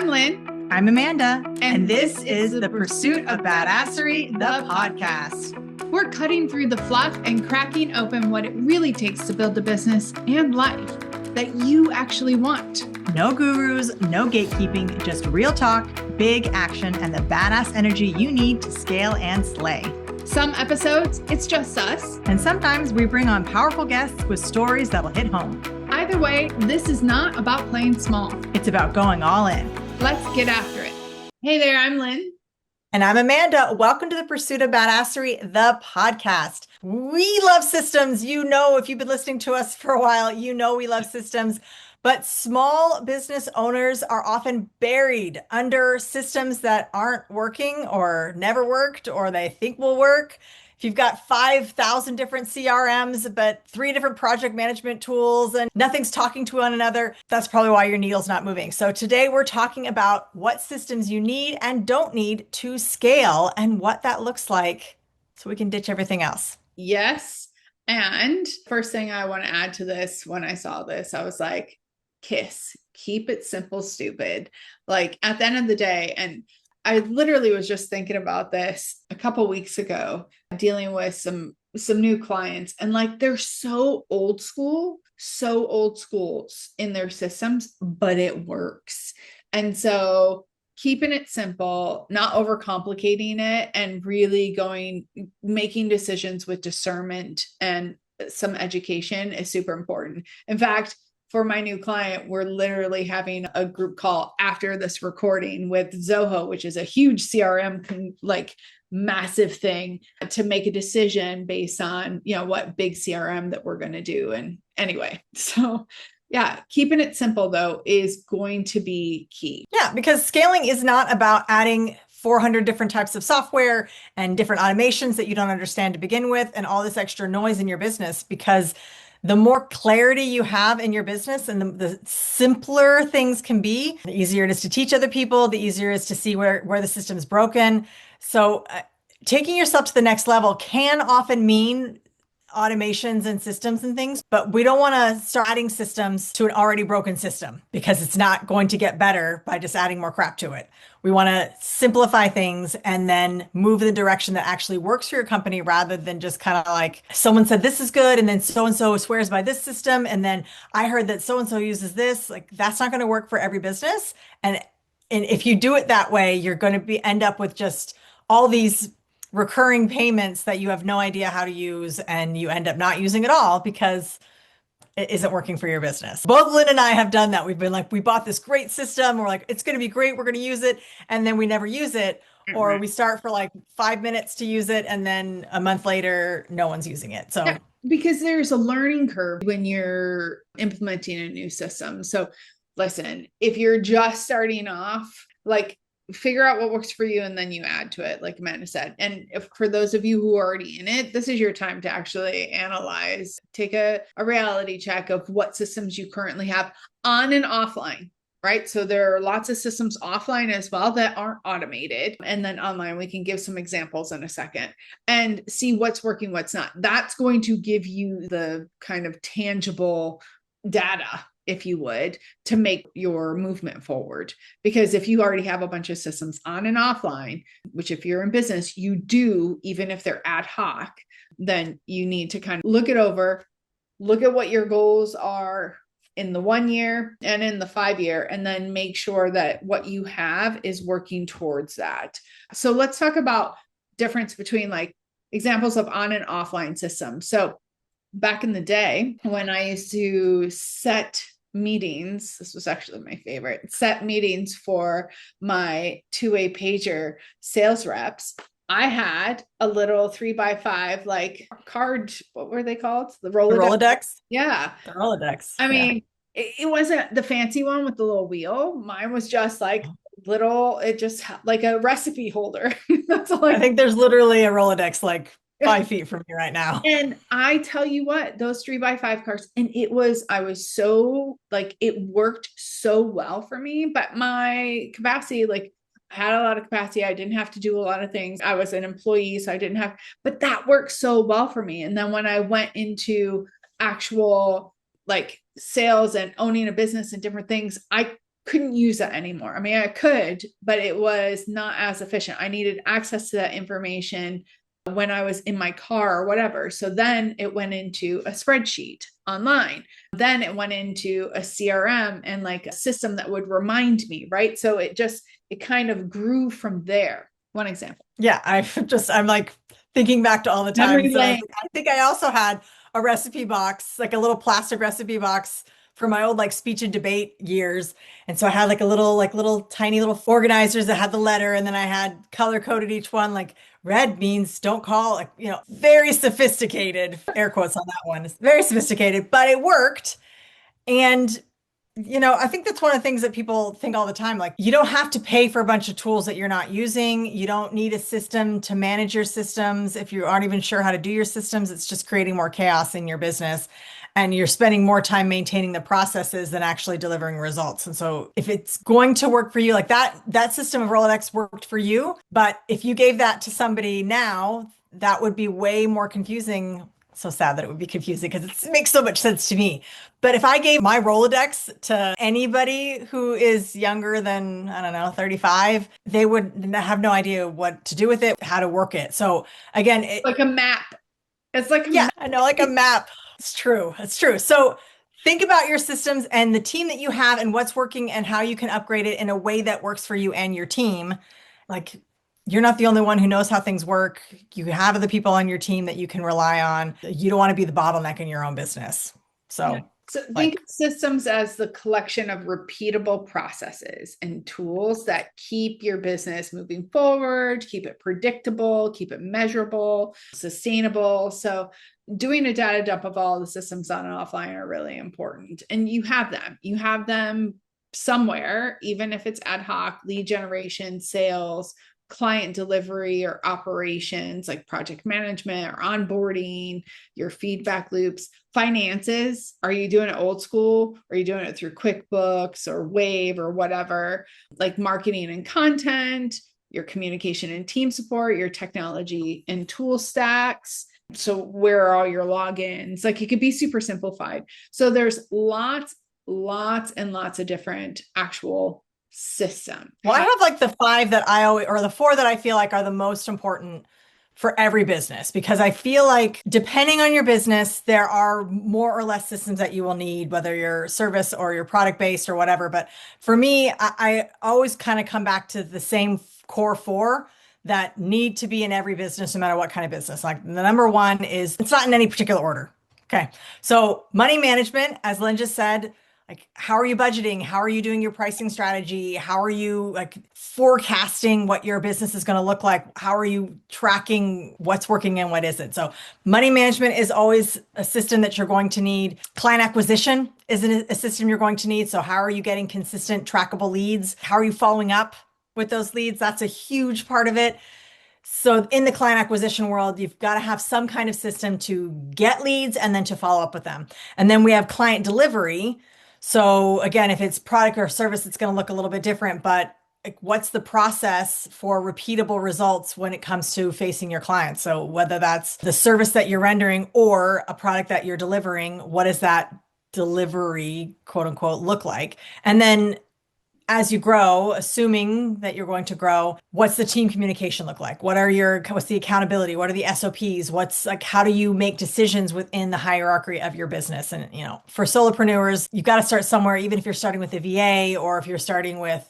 I'm Lynn. I'm Amanda. And this is the Pursuit of Badasserie, the podcast. We're cutting through the fluff and cracking open what it really takes to build the business and life that you actually want. No gurus, no gatekeeping, just real talk, big action, and the badass energy you need to scale and slay. Some episodes, it's just us. And sometimes we bring on powerful guests with stories that'll hit home. Either way, this is not about playing small. It's about going all in. Let's get after it. Hey there, I'm Lynn. And I'm Amanda. Welcome to the Pursuit of Badasserie, the podcast. We love systems. You know, if you've been listening to us for a while, you know we love systems. But small business owners are often buried under systems that aren't working or never worked or they think will work. If you've got 5,000 different CRMs, but 3 different project management tools and nothing's talking to one another, that's probably why your needle's not moving. So today we're talking about what systems you need and don't need to scale and what that looks like so we can ditch everything else. Yes. And first thing I want to add to this, when I saw this, I was like, keep it simple, stupid. Like at the end of the day, and I literally was just thinking about this a couple weeks ago, dealing with some new clients, and like they're so old school in their systems, but it works. And so keeping it simple, not overcomplicating it, and really making decisions with discernment and some education is super important. In fact, for my new client, we're literally having a group call after this recording with Zoho, which is a huge CRM, like massive thing, to make a decision based on, what big CRM that we're going to do. And anyway, so yeah, keeping it simple though is going to be key. Yeah, because scaling is not about adding 400 different types of software and different automations that you don't understand to begin with and all this extra noise in your business, because the more clarity you have in your business and the simpler things can be, the easier it is to teach other people, the easier it is to see where the system is broken. So taking yourself to the next level can often mean automations and systems and things, but we don't want to start adding systems to an already broken system because it's not going to get better by just adding more crap to it. We want to simplify things and then move in the direction that actually works for your company, rather than just kind of like someone said this is good and then so-and-so swears by this system and then I heard that so-and-so uses this. Like that's not going to work for every business. And if you do it that way, you're going to end up with just all these recurring payments that you have no idea how to use, and you end up not using at all because it isn't working for your business. Both Lynn and I have done that. We've been like, we bought this great system. We're like, it's going to be great. We're going to use it. And then we never use it. Mm-hmm. Or we start for like 5 minutes to use it. And then a month later, no one's using it. So because there's a learning curve when you're implementing a new system. So listen, if you're just starting off, like figure out what works for you and then you add to it, like Amanda said. And for those of you who are already in it, this is your time to actually analyze, take a reality check of what systems you currently have on and offline, right? So there are lots of systems offline as well that aren't automated. And then online, we can give some examples in a second and see what's working, what's not. That's going to give you the kind of tangible data, if you would, to make your movement forward. Because if you already have a bunch of systems on and offline, which if you're in business, you do, even if they're ad hoc, then you need to kind of look it over, look at what your goals are in the 1 year and in the 5 year, and then make sure that what you have is working towards that. So let's talk about difference between like examples of on and offline systems. So back in the day when I used to set meetings, this was actually my favorite, set meetings for my 2-way pager sales reps, I had a little 3x5 like card, what were they called? The Rolodex? Yeah. The Rolodex. I mean, it wasn't the fancy one with the little wheel. Mine was just like little, it just like a recipe holder. That's all I think there's literally a Rolodex like 5 feet from me right now. And I tell you what, those 3x5 cards, and I was so like, it worked so well for me, but my capacity, like I had a lot of capacity. I didn't have to do a lot of things. I was an employee, so I didn't have, but that worked so well for me. And then when I went into actual like sales and owning a business and different things, I couldn't use that anymore. I mean, I could, but it was not as efficient. I needed access to that information when I was in my car or whatever. So then it went into a spreadsheet online. Then it went into a CRM and like a system that would remind me, right? So it kind of grew from there. One example. Yeah, I'm like thinking back to all the Memory times that lane. I think I also had a recipe box, like a little plastic recipe box for my old like speech and debate years. And so I had like little tiny little organizers that had the letter, and then I had color coded each one. Like red means don't call, like, very sophisticated, air quotes on that one. It's very sophisticated, but it worked. And I think that's one of the things that people think all the time. Like, you don't have to pay for a bunch of tools that you're not using. You don't need a system to manage your systems. If you aren't even sure how to do your systems, it's just creating more chaos in your business. And you're spending more time maintaining the processes than actually delivering results. And so if it's going to work for you, like that system of Rolodex worked for you. But if you gave that to somebody now, that would be way more confusing. So sad that it would be confusing because it makes so much sense to me. But if I gave my Rolodex to anybody who is younger than, I don't know, 35, they would have no idea what to do with it, how to work it. So again, Like a map. It's like a yeah, map. I know, like a map. It's true. It's true. So think about your systems and the team that you have and what's working and how you can upgrade it in a way that works for you and your team. Like, you're not the only one who knows how things work. You have other people on your team that you can rely on. You don't want to be the bottleneck in your own business. Yeah. So, So think like, of systems as the collection of repeatable processes and tools that keep your business moving forward, keep it predictable, keep it measurable, sustainable. So doing a data dump of all the systems on and offline are really important. And you have them. You have them somewhere, even if it's ad hoc, lead generation, sales, client delivery, or operations like project management or onboarding, your feedback loops. Finances, are you doing it old school? Are you doing it through QuickBooks or Wave or whatever? Like marketing and content, your communication and team support, your technology and tool stacks. So where are all your logins? Like, it could be super simplified. So there's lots and lots of different actual system. well, I have like the five that I always, or the four that I feel like are the most important for every business, because I feel like depending on your business, there are more or less systems that you will need, whether you're service or you're product based or whatever. But for me, I always kind of come back to the same core four that need to be in every business, no matter what kind of business. Like, the number one is, it's not in any particular order. Okay. So money management, as Lynn just said, like, how are you budgeting? How are you doing your pricing strategy? How are you like forecasting what your business is going to look like? How are you tracking what's working and what isn't? So money management is always a system that you're going to need. Client acquisition is a system you're going to need. So how are you getting consistent trackable leads? How are you following up with those leads? That's a huge part of it. So in the client acquisition world, you've got to have some kind of system to get leads and then to follow up with them. And then we have client delivery. So again, if it's product or service, it's going to look a little bit different, but like, what's the process for repeatable results when it comes to facing your clients? So whether that's the service that you're rendering or a product that you're delivering, what does that delivery, quote unquote, look like? And then as you grow, assuming that you're going to grow, what's the team communication look like? What's the accountability? What are the SOPs? What's like, how do you make decisions within the hierarchy of your business? And, for solopreneurs, you've got to start somewhere, even if you're starting with a VA or if you're starting with,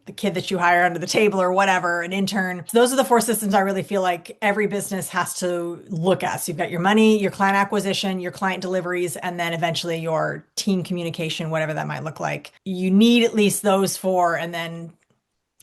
the kid that you hire under the table or whatever, an intern. So those are the four systems I really feel like every business has to look at. So you've got your money, your client acquisition, your client deliveries, and then eventually your team communication, whatever that might look like. You need at least those four. And then,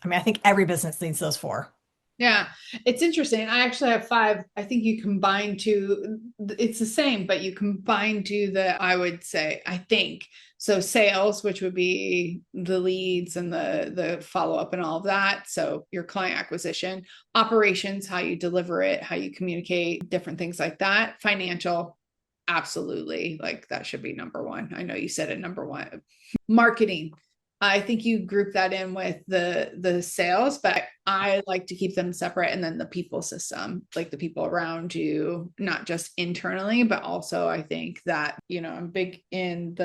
I think every business needs those four. Yeah, it's interesting. I actually have five. I think you combine two. It's the same, but you combine two that I would say, I think. So sales, which would be the leads and the follow-up and all of that. So your client acquisition, operations, how you deliver it, how you communicate, different things like that. Financial, absolutely. Like, that should be number one. I know you said it number one. Marketing. I think you group that in with the sales, but I like to keep them separate. And then the people system, like the people around you, not just internally, but also I think that, I'm big in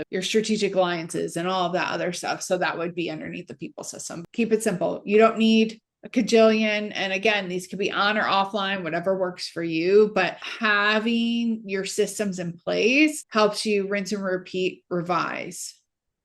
your strategic alliances and all of that other stuff. So that would be underneath the people system. Keep it simple. You don't need a cajillion. And again, these could be on or offline, whatever works for you. But having your systems in place helps you rinse and repeat, revise,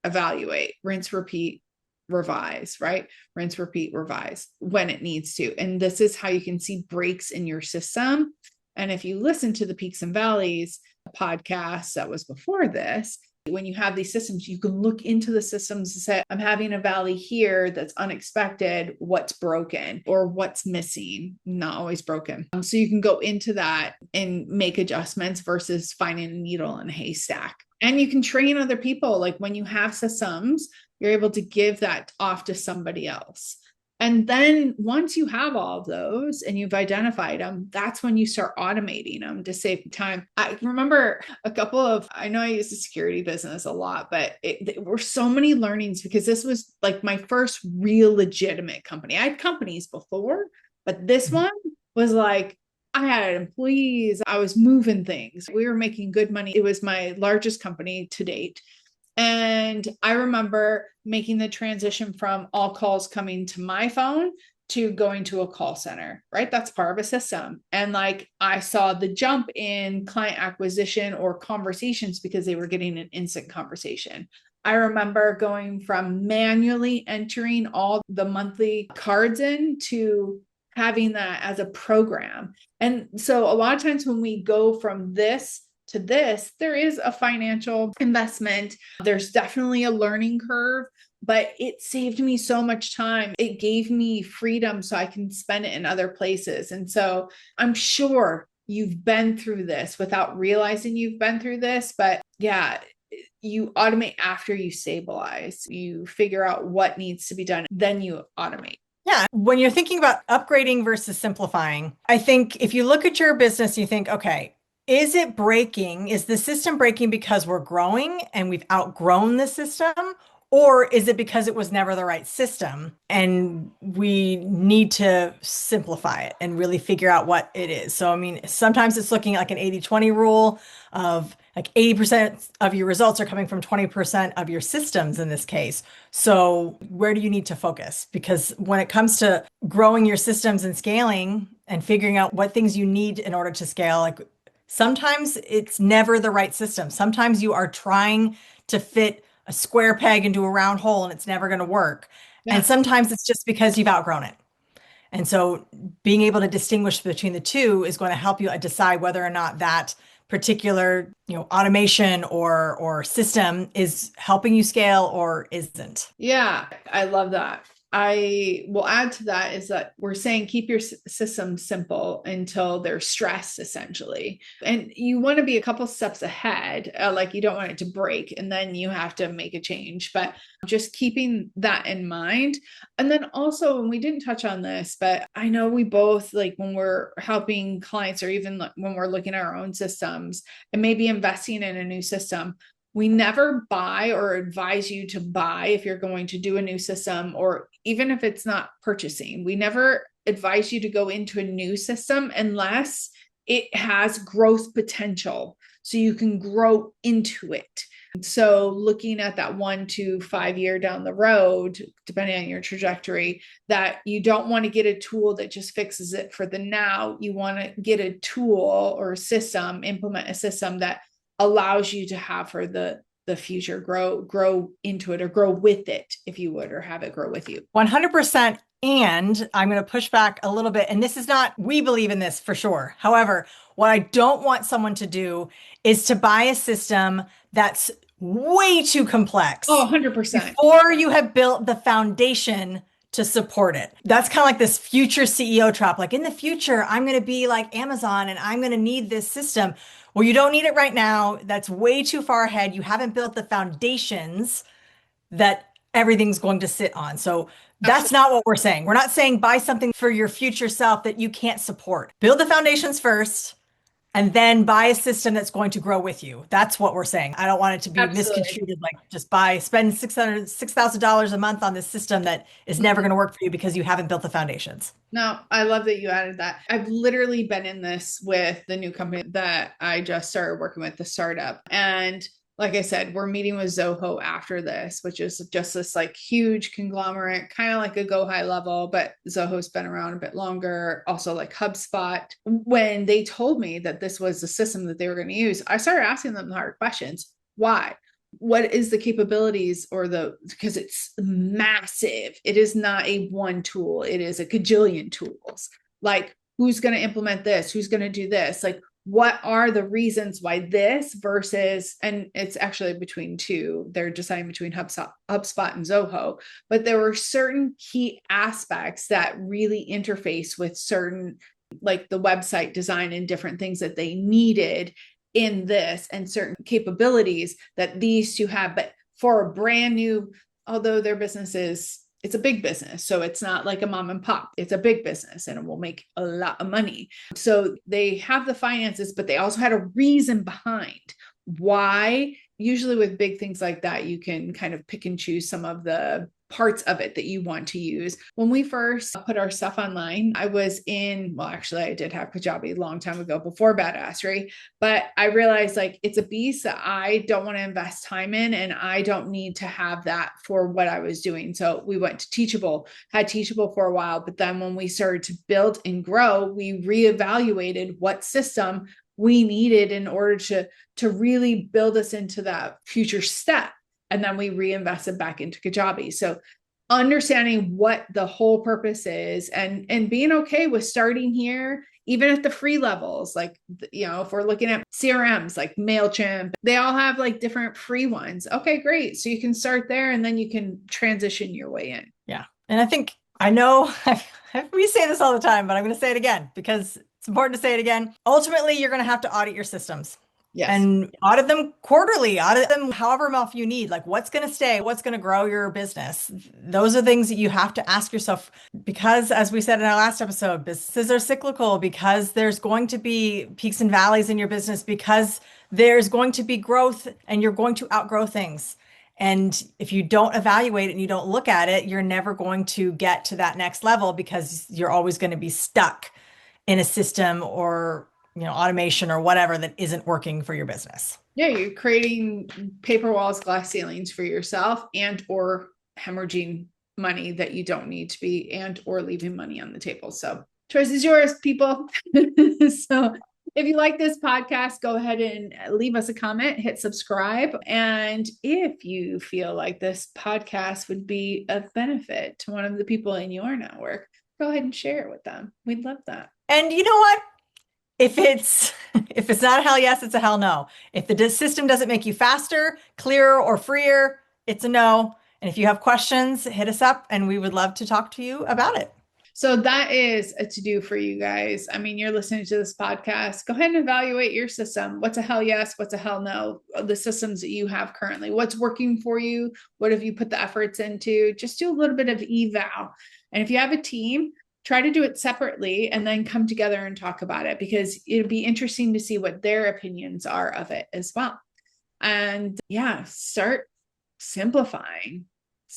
evaluate, rinse, repeat, revise, right? Rinse, repeat, revise when it needs to. And this is how you can see breaks in your system. And if you listen to the Peaks and Valleys podcast that was before this, when you have these systems, you can look into the systems and say, I'm having a valley here that's unexpected. What's broken or what's missing? Not always broken. So you can go into that and make adjustments versus finding a needle in a haystack. And you can train other people. Like when you have systems, you're able to give that off to somebody else. And then once you have all of those and you've identified them, that's when you start automating them to save time. I remember I know I use the security business a lot, but there were so many learnings because this was like my first real legitimate company. I had companies before, but this one was like, I had employees, I was moving things. We were making good money. It was my largest company to date. And I remember making the transition from all calls coming to my phone to going to a call center, right? That's part of a system. And like I saw the jump in client acquisition or conversations because they were getting an instant conversation. I remember going from manually entering all the monthly cards in to having that as a program. And so a lot of times when we go from this to this, there is a financial investment. There's definitely a learning curve, but it saved me so much time. It gave me freedom so I can spend it in other places. And so I'm sure you've been through this without realizing you've been through this, but yeah, you automate after you stabilize. You figure out what needs to be done, then you automate. Yeah. When you're thinking about upgrading versus simplifying, I think if you look at your business, you think, okay, is it breaking? Is the system breaking because we're growing and we've outgrown the system? Or is it because it was never the right system and we need to simplify it and really figure out what it is? So, I mean, sometimes it's looking like an 80-20 rule of like 80% of your results are coming from 20% of your systems in this case. So where do you need to focus? Because when it comes to growing your systems and scaling and figuring out what things you need in order to scale, like sometimes it's never the right system. Sometimes you are trying to fit a square peg into a round hole and it's never going to work. Yeah. And sometimes it's just because you've outgrown it. And so being able to distinguish between the two is going to help you decide whether or not that particular, automation or system is helping you scale or isn't. Yeah, I love that. I will add to that is that we're saying keep your system simple until they're stressed, essentially. And you want to be a couple steps ahead, like you don't want it to break and then you have to make a change, but just keeping that in mind. And then also, and we didn't touch on this, but I know we both, like when we're helping clients or even when we're looking at our own systems and maybe investing in a new system, we never buy or advise you to buy if you're going to do a new system, or even if it's not purchasing. We never advise you to go into a new system unless it has growth potential so you can grow into it. So looking at that 1 to 5 year down the road, depending on your trajectory, that you don't want to get a tool that just fixes it for the now. You want to get a tool or a system, implement a system that allows you to have for the future grow into it or grow with it, if you would, or have it grow with you. 100%. And I'm going to push back a little bit. And this is not, we believe in this for sure. However, what I don't want someone to do is to buy a system that's way too complex. Oh, 100%. Before you have built the foundation to support it. That's kind of like this future CEO trap. Like in the future, I'm going to be like Amazon and I'm going to need this system. Well, you don't need it right now. That's way too far ahead. You haven't built the foundations that everything's going to sit on. So that's not what we're saying. We're not saying buy something for your future self that you can't support. Build the foundations first and then buy a system that's going to grow with you. That's what we're saying. I don't want it to be Absolutely. misconstrued like just spend $6,000 a month on this system that is never going to work for you because you haven't built the foundations. No, I love that you added that. I've literally been in this with the new company that I just started working with, the startup. And like I said, we're meeting with Zoho after this, which is just this like huge conglomerate, kind of like a Go High level, but Zoho's been around a bit longer. Also like HubSpot. When they told me that this was the system that they were going to use, I started asking them the hard questions. Why? What is the capabilities because it's massive. It is not a one tool. It is a gajillion tools. Like who's going to implement this? Who's going to do this? Like what are the reasons why this versus, and it's actually between two, they're deciding between HubSpot and Zoho, but there were certain key aspects that really interface with certain, like the website design and different things that they needed in this and certain capabilities that these two have. But for a brand new, although their business it's a big business. So it's not like a mom and pop. It's a big business and it will make a lot of money. So they have the finances, but they also had a reason behind why. Usually with big things like that, you can kind of pick and choose some of the parts of it that you want to use. When we first put our stuff online, I did have Kajabi a long time ago before Badasserie, but I realized like it's a beast that I don't want to invest time in, and I don't need to have that for what I was doing. So we went to Teachable, had Teachable for a while, but then when we started to build and grow, we reevaluated what system we needed in order to really build us into that future step. And then we reinvested back into Kajabi. So understanding what the whole purpose is and being okay with starting here, even at the free levels, like, if we're looking at CRMs like MailChimp, they all have like different free ones. Okay, great. So you can start there and then you can transition your way in. Yeah. And I know we say this all the time, but I'm going to say it again because it's important to say it again. Ultimately, you're going to have to audit your systems. Yes. And audit them quarterly, audit them however often you need. Like what's going to stay, what's going to grow your business. Those are things that you have to ask yourself because, as we said in our last episode, businesses are cyclical because there's going to be peaks and valleys in your business because there's going to be growth and you're going to outgrow things. And if you don't evaluate it and you don't look at it, you're never going to get to that next level because you're always going to be stuck in a system or automation or whatever that isn't working for your business. Yeah, you're creating paper walls, glass ceilings for yourself and or hemorrhaging money that you don't need to be and or leaving money on the table. So choice is yours, people. So if you like this podcast, go ahead and leave us a comment, hit subscribe. And if you feel like this podcast would be of benefit to one of the people in your network, go ahead and share it with them. We'd love that. And you know what? If it's not a hell yes, it's a hell no. If the system doesn't make you faster, clearer, or freer, it's a no. And if you have questions, hit us up and we would love to talk to you about it. So that is a to-do for you guys. I mean, you're listening to this podcast. Go ahead and evaluate your system. What's a hell yes? What's a hell no? The systems that you have currently. What's working for you? What have you put the efforts into? Just do a little bit of eval. And if you have a team, try to do it separately and then come together and talk about it because it'd be interesting to see what their opinions are of it as well. And start simplifying.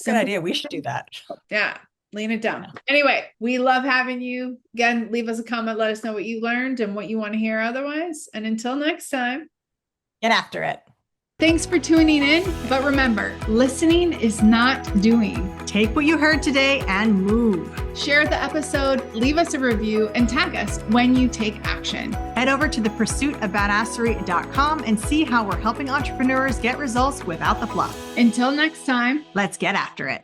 Good idea. We should do that. Yeah. Lean it down. Anyway, we love having you. Again, leave us a comment. Let us know what you learned and what you want to hear otherwise. And until next time, get after it. Thanks for tuning in. But remember, listening is not doing. Take what you heard today and move. Share the episode, leave us a review, and tag us when you take action. Head over to the pursuitofbadasserie.com and see how we're helping entrepreneurs get results without the fluff. Until next time, let's get after it.